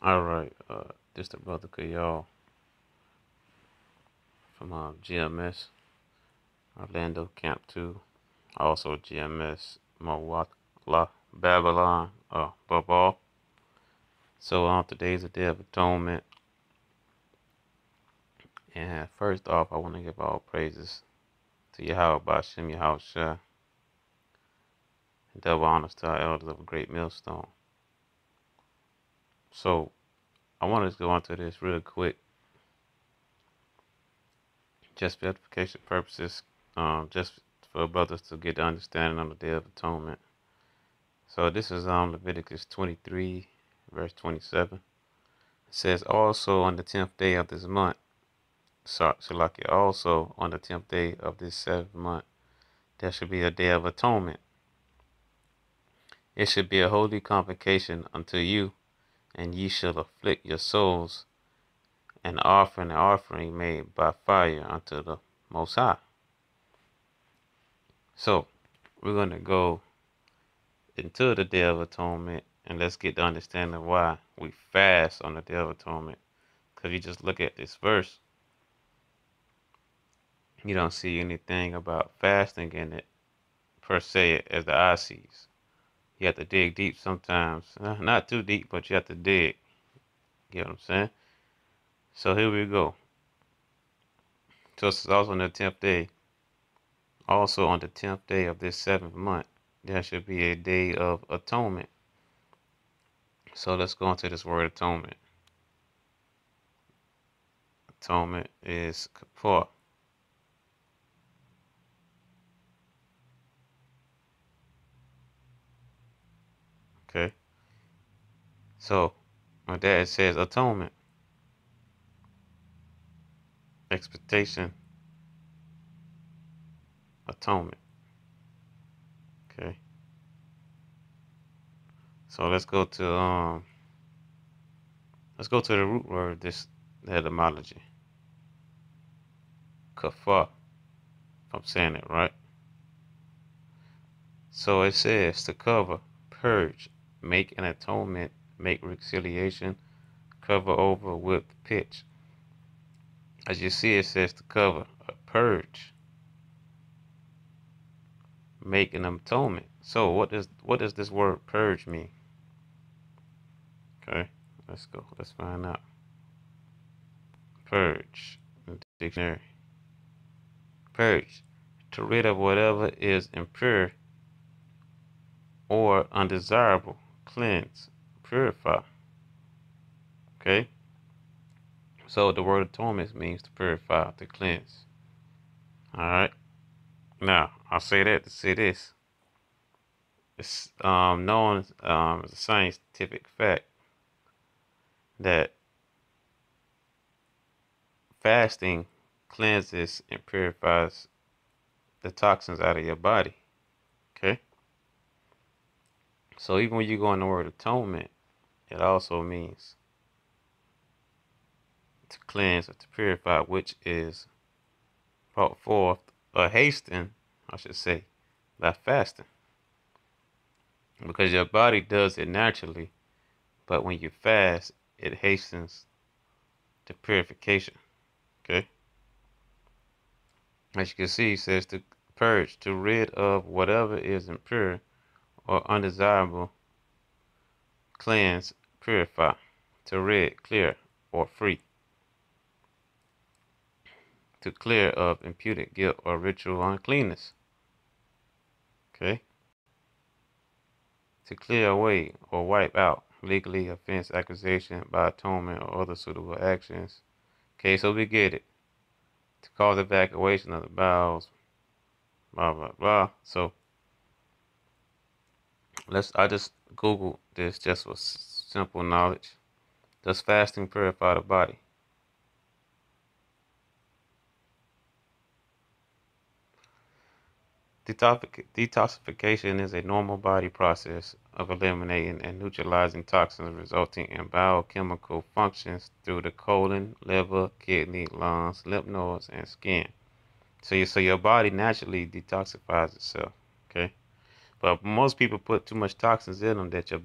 All right, this the brother y'all from GMS Orlando Camp 2, also GMS Mawakla Babylon Babal. So today's the Day of Atonement, and first off, I want to give all praises to Yahweh Bashem Yahweh Shah, and double honors to our elders of a great millstone. So I want to go into this real quick, just for edification purposes, just for brothers to get the understanding on the Day of Atonement. So this is Leviticus 23, verse 27. It says, also on the 10th day of this month, Salaki, also on the 10th day of this 7th month, there should be a day of atonement. It should be a holy convocation unto you, and ye shall afflict your souls, and offer an offering made by fire unto the Most High. So we're going to go into the Day of Atonement, and let's get the understanding of why we fast on the Day of Atonement. Because you just look at this verse, you don't see anything about fasting in it, per se, as the eye sees. You have to dig deep sometimes. Not too deep, but you have to dig. You know what I'm saying? So here we go. So it's also on the 10th day. Also on the 10th day of this 7th month, there should be a day of atonement. So let's go into this word atonement. Atonement is kapor. Okay. So with that it says atonement. Expectation. Atonement. Okay. So let's go to the root word, this etymology. Kafar, if I'm saying it right. So it says to cover, purge, make an atonement, make reconciliation, cover over with pitch. As you see, it says to cover, purge, make an atonement. So what does this word purge mean? Okay, let's go. Let's find out. Purge in the dictionary. Purge, to rid of whatever is impure or undesirable, cleanse, purify. Okay, so the word atonement means to purify, to cleanse. All right. Now I'll say that to say this. It's known as a scientific fact that fasting cleanses and purifies the toxins out of your body. Okay. So even when you go in the word atonement, it also means to cleanse or to purify, which is brought forth or hastened, I should say, by fasting. Because your body does it naturally, but when you fast, it hastens the purification. Okay. As you can see, it says to purge, to rid of whatever is impure or undesirable, cleanse, purify, to rid, clear, or free, to clear of imputed guilt or ritual uncleanness. Okay. To clear away or wipe out legally offense, accusation by atonement or other suitable actions. Okay, so we get it. To cause evacuation of the bowels, blah blah blah. So I just Googled this just for simple knowledge. Does fasting purify the body? Detoxification is a normal body process of eliminating and neutralizing toxins resulting in biochemical functions through the colon, liver, kidney, lungs, lymph nodes, and skin. So your body naturally detoxifies itself, okay? But most people put too much toxins in them that your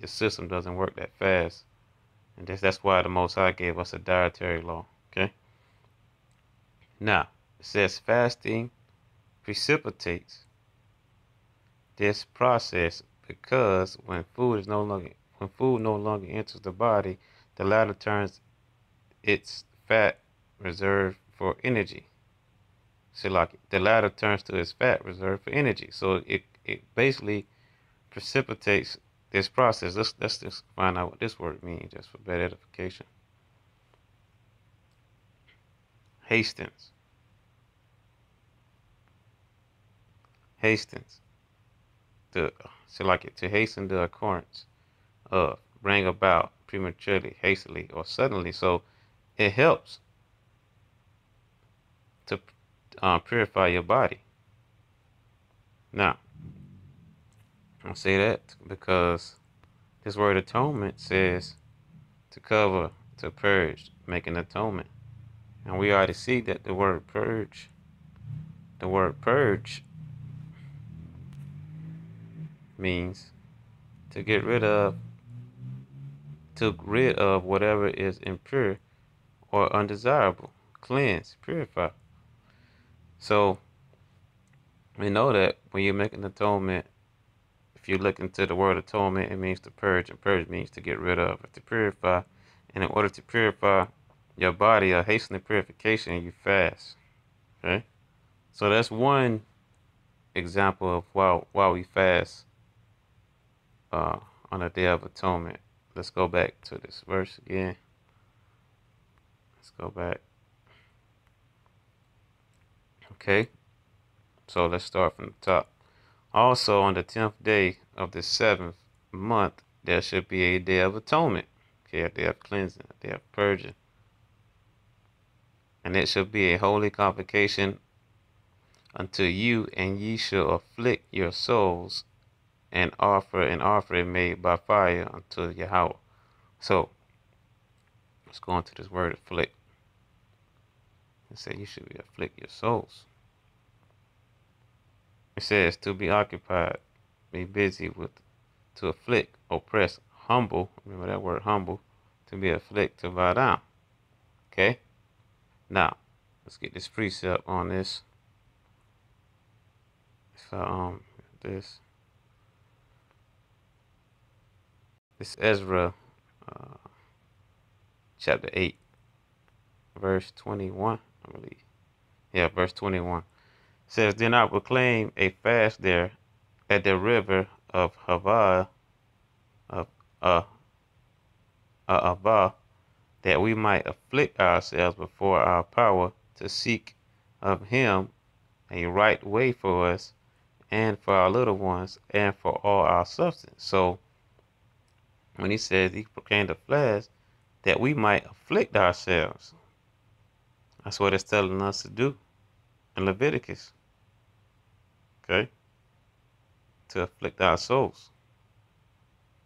system doesn't work that fast And that's why the Most High gave us a dietary law. Okay. Now it says fasting precipitates this process because when food no longer enters the body, the latter turns its fat reserved for energy. So like the latter turns to its fat reserved for energy. So it basically precipitates this process. Let's just find out what this word means just for better edification. Hastens. Hastens. To hasten the occurrence of, bring about prematurely, hastily, or suddenly. So it helps to purify your body. Now, I say that because this word atonement says to cover, to purge, make an atonement. And we already see that the word purge means to get rid of, whatever is impure or undesirable, cleanse, purify. So we know that when you make an atonement, if you look into the word atonement, it means to purge, and purge means to get rid of, or to purify. And in order to purify your body or hasten the purification, you fast. Okay? So that's one example of why we fast uh, on a day of atonement. Let's go back to this verse again. Let's go back. Okay? So let's start from the top. Also, on the 10th day of the 7th month, there should be a day of atonement. Okay, a day of cleansing, a day of purging. And it shall be a holy convocation unto you, and ye shall afflict your souls and offer an offering made by fire unto Yahweh. So, let's go into this word afflict. It says you should be afflict your souls. It says to be occupied, be busy with, to afflict, oppress, humble. Remember that word humble. To be afflict, to bow down. Okay? Now, let's get this precept on this. So, this Ezra, chapter 8, verse 21, I believe. Yeah, verse 21. It says, then I proclaim a fast there at the river of Havah, of Avah, that we might afflict ourselves before our power to seek of him a right way for us and for our little ones and for all our substance. So when he says he proclaimed a fast, that we might afflict ourselves. That's what it's telling us to do in Leviticus. Okay? To afflict our souls.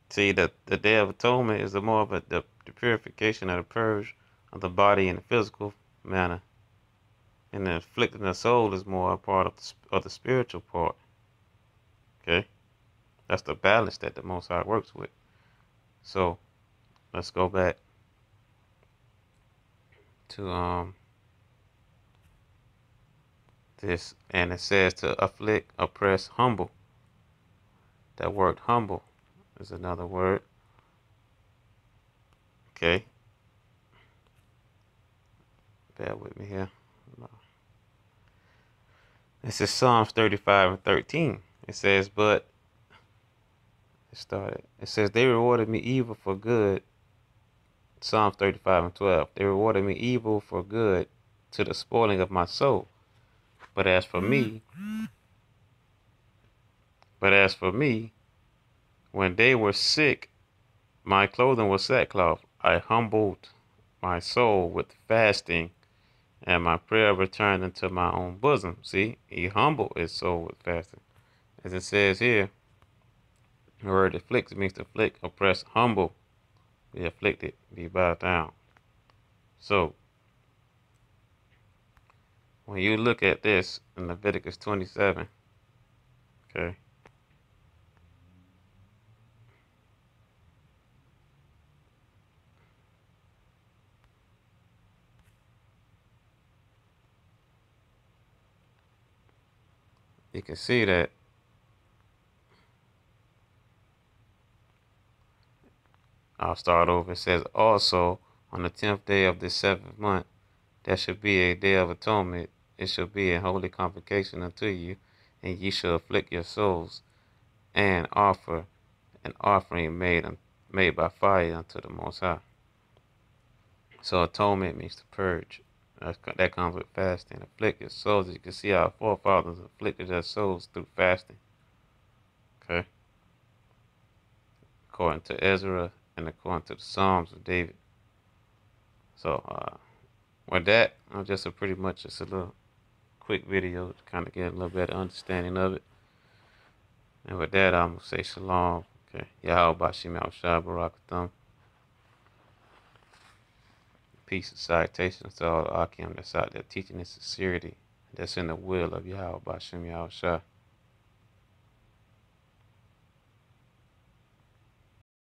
See, the Day of Atonement is more of the purification of the purge of the body in a physical manner. And the afflicting the soul is more a part of the spiritual part. Okay? That's the balance that the Most High works with. So, let's go back to this. And it says to afflict, oppress, humble. That word humble is another word. Okay? Bear with me here. This is Psalms 35 and 13. It says, but it says, they rewarded me evil for good. Psalms 35 and 12. They rewarded me evil for good to the spoiling of my soul. But as for me, when they were sick, my clothing was sackcloth. I humbled my soul with fasting, and my prayer returned into my own bosom. See, he humbled his soul with fasting. As it says here, the word afflict means to afflict, oppress, humble, be afflicted, be bowed down. So, when you look at this in Leviticus 27, okay, you can see that I'll start over. It says, also, on the 10th day of the 7th month, there shall be a day of atonement. It shall be a holy convocation unto you, and ye shall afflict your souls, and offer an offering made by fire unto the Most High. So atonement means to purge. That comes with fasting. Afflict your souls. You can see our forefathers afflicted their souls through fasting. Okay? According to Ezra and according to the Psalms of David. So with that, I'm just pretty much just a little quick video to kind of get a little better understanding of it. And with that, I'm going to say shalom. Okay. Yahweh Bashim Al Shah Barakatham. Peace and salutations to all the Akim that's out there teaching in sincerity. That's in the will of Yahweh Bashim Al Shah.